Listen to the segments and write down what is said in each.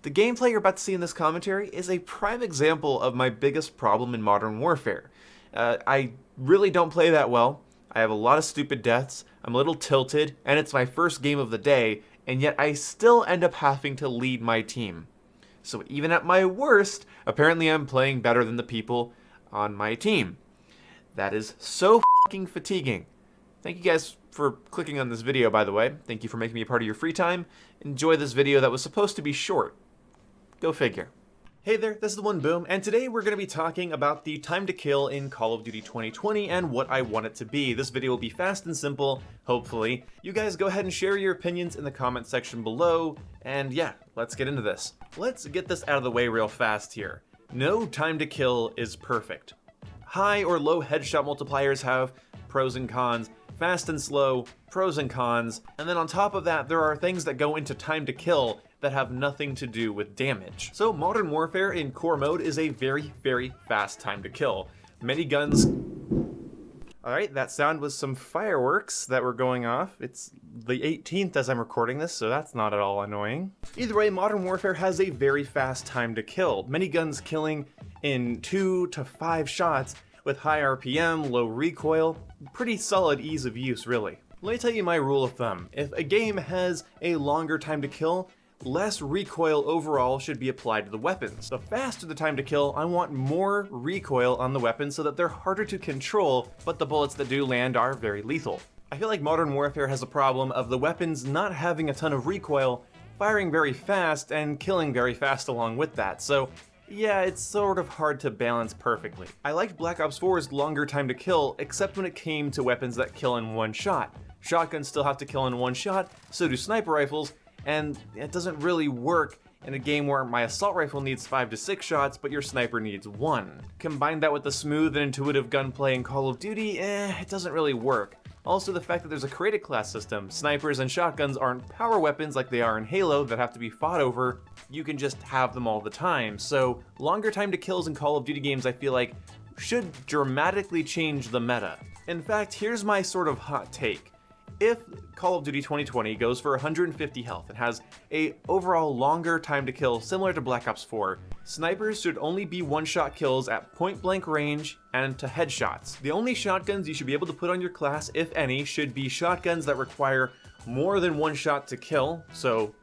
The gameplay you're about to see in this commentary is a prime example of my biggest problem in Modern Warfare. I really don't play that well, I have a lot of stupid deaths, I'm a little tilted, and it's my first game of the day, and yet I still end up having to lead my team. So even at my worst, apparently I'm playing better than the people on my team. That is so fucking fatiguing. Thank you guys for clicking on this video, by the way. Thank you for making me a part of your free time. Enjoy this video that was supposed to be short. Go figure. Hey there, this is the One Boom, and today we're going to be talking about the time to kill in Call of Duty 2020 and what I want it to be. This video will be fast and simple, hopefully. You guys go ahead and share your opinions in the comment section below, and yeah, let's get into this. Let's get this out of the way real fast here. No time to kill is perfect. High or low headshot multipliers have pros and cons, fast and slow, pros and cons, and then on top of that there are things that go into time to kill that have nothing to do with damage. So Modern Warfare in core mode is a very, very fast time to kill. Many guns... Alright, that sound was some fireworks that were going off. It's the 18th as I'm recording this, so that's not at all annoying. Either way, Modern Warfare has a very fast time to kill. Many guns killing in 2 to 5 shots with high RPM, low recoil, pretty solid ease of use really. Let me tell you my rule of thumb. If a game has a longer time to kill, less recoil overall should be applied to the weapons. The faster the time to kill, I want more recoil on the weapons so that they're harder to control, but the bullets that do land are very lethal. I feel like Modern Warfare has a problem of the weapons not having a ton of recoil, firing very fast, and killing very fast along with that, so yeah, it's sort of hard to balance perfectly. I liked Black Ops 4's longer time to kill, except when it came to weapons that kill in one shot. Shotguns still have to kill in one shot, so do sniper rifles, and it doesn't really work in a game where my assault rifle needs 5 to 6 shots, but your sniper needs 1. Combine that with the smooth and intuitive gunplay in Call of Duty, it doesn't really work. Also, the fact that there's a created class system, snipers and shotguns aren't power weapons like they are in Halo that have to be fought over, you can just have them all the time. So, longer time to kills in Call of Duty games I feel like should dramatically change the meta. In fact, here's my sort of hot take. If Call of Duty 2020 goes for 150 health and has a overall longer time to kill similar to Black Ops 4, snipers should only be one-shot kills at point-blank range and to headshots. The only shotguns you should be able to put on your class, if any, should be shotguns that require more than one shot to kill, so,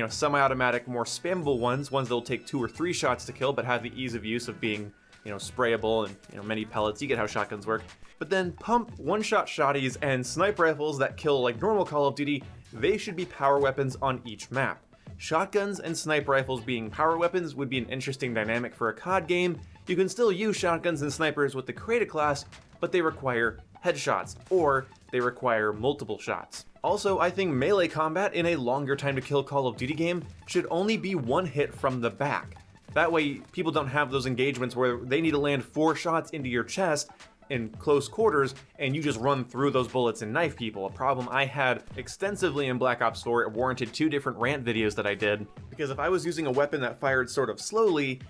semi-automatic, more spammable ones that'll take 2 or 3 shots to kill but have the ease of use of being, sprayable and, many pellets. You get how shotguns work. But then pump one-shot shotties and sniper rifles that kill like normal Call of Duty, they should be power weapons on each map. Shotguns and sniper rifles being power weapons would be an interesting dynamic for a COD game. You can still use shotguns and snipers with the created class, but they require headshots, or they require multiple shots. Also, I think melee combat in a longer time to kill Call of Duty game should only be one hit from the back. That way, people don't have those engagements where they need to land 4 shots into your chest in close quarters, and you just run through those bullets and knife people. A problem I had extensively in Black Ops 4, it warranted 2 different rant videos that I did, because if I was using a weapon that fired sort of slowly,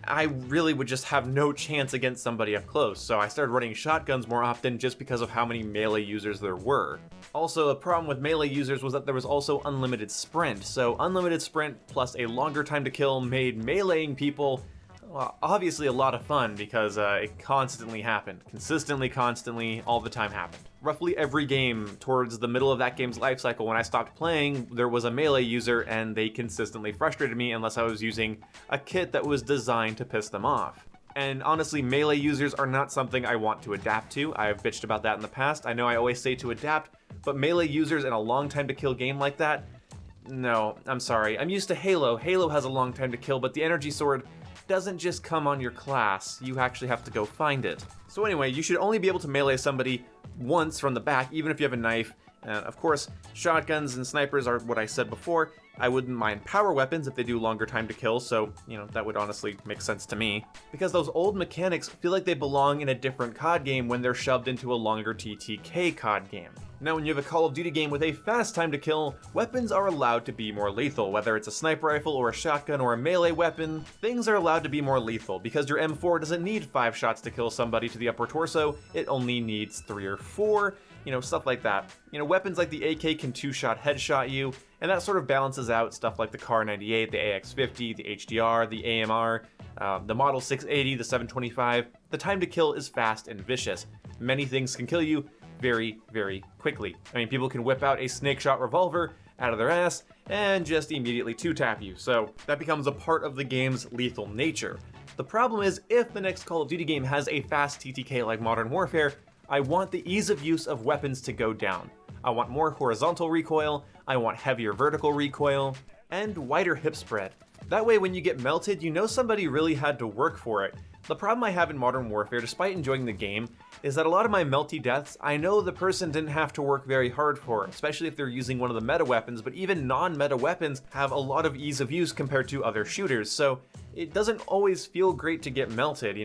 I really would just have no chance against somebody up close, so I started running shotguns more often just because of how many melee users there were. Also, a problem with melee users was that there was also unlimited sprint, so unlimited sprint plus a longer time to kill made meleeing people obviously a lot of fun because it constantly happened. Consistently, constantly, all the time happened. Roughly every game, towards the middle of that game's life cycle when I stopped playing, there was a melee user and they consistently frustrated me unless I was using a kit that was designed to piss them off. And honestly, melee users are not something I want to adapt to. I have bitched about that in the past. I know I always say to adapt, but melee users in a long time to kill game like that? No, I'm sorry. I'm used to Halo. Halo has a long time to kill, but the energy sword doesn't just come on your class, you actually have to go find it. So anyway, you should only be able to melee somebody once from the back, even if you have a knife. Of course, shotguns and snipers are what I said before. I wouldn't mind power weapons if they do longer time to kill, so, that would honestly make sense to me. Because those old mechanics feel like they belong in a different COD game when they're shoved into a longer TTK COD game. Now when you have a Call of Duty game with a fast time to kill, weapons are allowed to be more lethal. Whether it's a sniper rifle or a shotgun or a melee weapon, things are allowed to be more lethal because your M4 doesn't need 5 shots to kill somebody to the upper torso, it only needs 3 or 4. stuff like that. Weapons like the AK can two-shot headshot you, and that sort of balances out stuff like the Kar 98, the AX50, the HDR, the AMR, the Model 680, the 725. The time to kill is fast and vicious. Many things can kill you very, very quickly. People can whip out a snake shot revolver out of their ass and just immediately two-tap you, so that becomes a part of the game's lethal nature. The problem is, if the next Call of Duty game has a fast TTK like Modern Warfare, I want the ease of use of weapons to go down. I want more horizontal recoil, I want heavier vertical recoil, and wider hip spread. That way when you get melted, you know somebody really had to work for it. The problem I have in Modern Warfare, despite enjoying the game, is that a lot of my melty deaths, I know the person didn't have to work very hard for, especially if they're using one of the meta weapons, but even non-meta weapons have a lot of ease of use compared to other shooters, so it doesn't always feel great to get melted,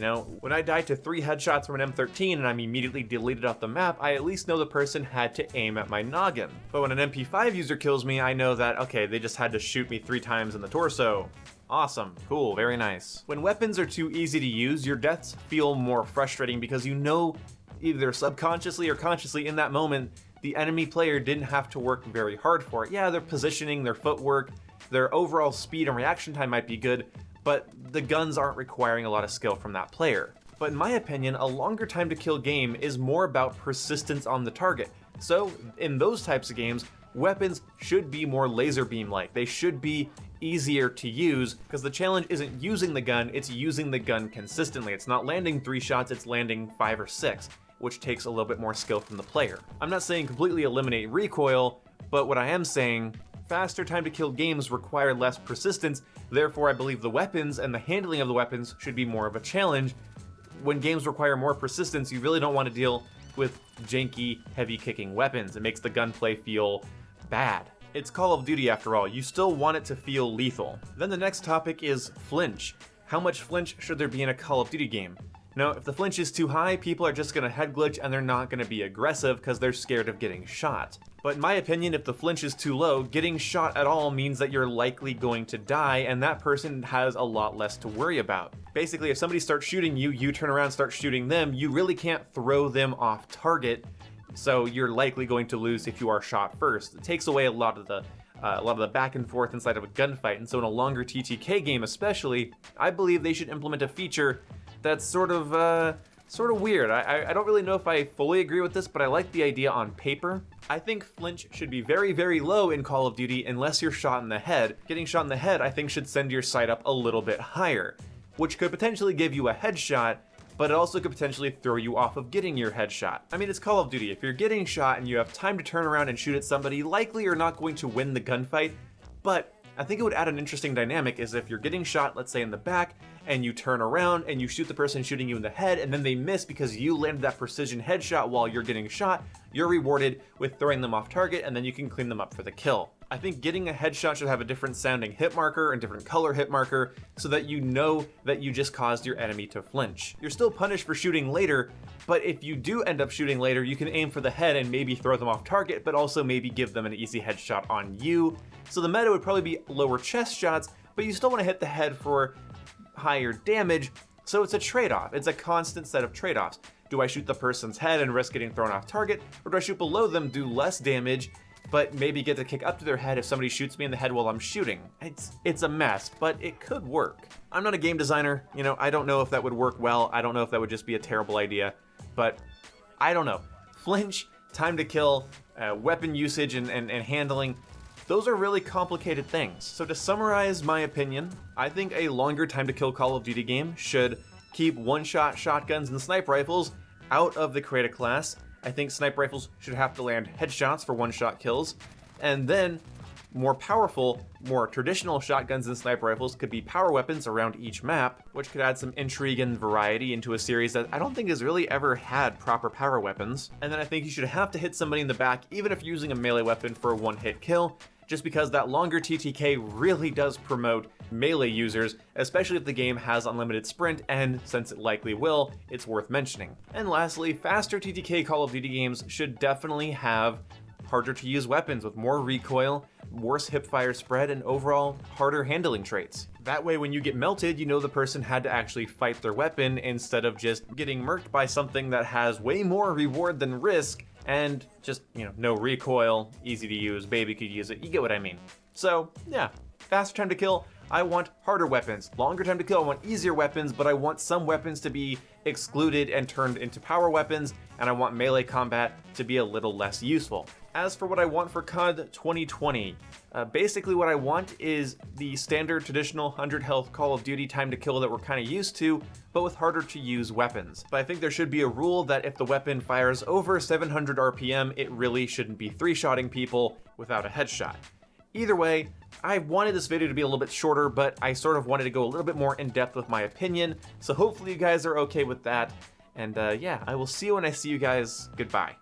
When I die to 3 headshots from an M13 and I'm immediately deleted off the map, I at least know the person had to aim at my noggin. But when an MP5 user kills me, I know that, okay, they just had to shoot me 3 times in the torso. Awesome, cool, very nice. When weapons are too easy to use, your deaths feel more frustrating because you know, either subconsciously or consciously in that moment, the enemy player didn't have to work very hard for it. Yeah, their positioning, their footwork, their overall speed and reaction time might be good, but the guns aren't requiring a lot of skill from that player. But in my opinion, a longer time to kill game is more about persistence on the target. So in those types of games, weapons should be more laser beam-like. They should be easier to use, because the challenge isn't using the gun, it's using the gun consistently. It's not landing 3 shots, it's landing 5 or 6, which takes a little bit more skill from the player. I'm not saying completely eliminate recoil, but what I am saying, faster time to kill games require less persistence, therefore I believe the weapons and the handling of the weapons should be more of a challenge. When games require more persistence, you really don't want to deal with janky, heavy kicking weapons. It makes the gunplay feel bad. It's Call of Duty after all, you still want it to feel lethal. Then the next topic is flinch. How much flinch should there be in a Call of Duty game? Now, if the flinch is too high, people are just gonna head glitch and they're not gonna be aggressive because they're scared of getting shot. But in my opinion, if the flinch is too low, getting shot at all means that you're likely going to die, and that person has a lot less to worry about. Basically, if somebody starts shooting you, you turn around and start shooting them, you really can't throw them off target, so you're likely going to lose if you are shot first. It takes away a lot of the back and forth inside of a gunfight, and so in a longer TTK game especially, I believe they should implement a feature that's sort of weird. I don't really know if I fully agree with this, but I like the idea on paper. I think flinch should be very, very low in Call of Duty unless you're shot in the head. Getting shot in the head, I think, should send your sight up a little bit higher, which could potentially give you a headshot, but it also could potentially throw you off of getting your headshot. It's Call of Duty. If you're getting shot and you have time to turn around and shoot at somebody, likely you're not going to win the gunfight, but I think it would add an interesting dynamic is if you're getting shot, let's say in the back, and you turn around and you shoot the person shooting you in the head, and then they miss because you landed that precision headshot while you're getting shot, you're rewarded with throwing them off target, and then you can clean them up for the kill. I think getting a headshot should have a different sounding hit marker and different color hit marker so that you know that you just caused your enemy to flinch. You're still punished for shooting later, but if you do end up shooting later, you can aim for the head and maybe throw them off target, but also maybe give them an easy headshot on you. So the meta would probably be lower chest shots, but you still want to hit the head for higher damage, so it's a trade-off. It's a constant set of trade-offs. Do I shoot the person's head and risk getting thrown off target, or do I shoot below them, do less damage, but maybe get to kick up to their head if somebody shoots me in the head while I'm shooting? It's a mess, but it could work. I'm not a game designer, I don't know if that would work well, I don't know if that would just be a terrible idea, but I don't know. Flinch, time to kill, weapon usage and handling, those are really complicated things. So to summarize my opinion, I think a longer time to kill Call of Duty game should keep one-shot shotguns and sniper rifles out of the creator class. I think sniper rifles should have to land headshots for one-shot kills, and then more powerful, more traditional shotguns and sniper rifles could be power weapons around each map, which could add some intrigue and variety into a series that I don't think has really ever had proper power weapons. And then I think you should have to hit somebody in the back even if you're using a melee weapon for a one-hit kill, just because that longer TTK really does promote melee users, especially if the game has unlimited sprint, and since it likely will, it's worth mentioning. And lastly, faster TTK Call of Duty games should definitely have harder to use weapons with more recoil, worse hipfire spread, and overall harder handling traits. That way when you get melted, you know the person had to actually fight their weapon instead of just getting murked by something that has way more reward than risk and just, no recoil, easy to use, baby could use it, you get what I mean. So, yeah, faster time to kill, I want harder weapons. Longer time to kill, I want easier weapons, but I want some weapons to be excluded and turned into power weapons, and I want melee combat to be a little less useful. As for what I want for COD 2020, basically what I want is the standard traditional 100 health Call of Duty time to kill that we're kind of used to, but with harder to use weapons. But I think there should be a rule that if the weapon fires over 700 RPM, it really shouldn't be three-shotting people without a headshot. Either way, I wanted this video to be a little bit shorter, but I sort of wanted to go a little bit more in depth with my opinion, so hopefully you guys are okay with that. And yeah, I will see you when I see you guys. Goodbye.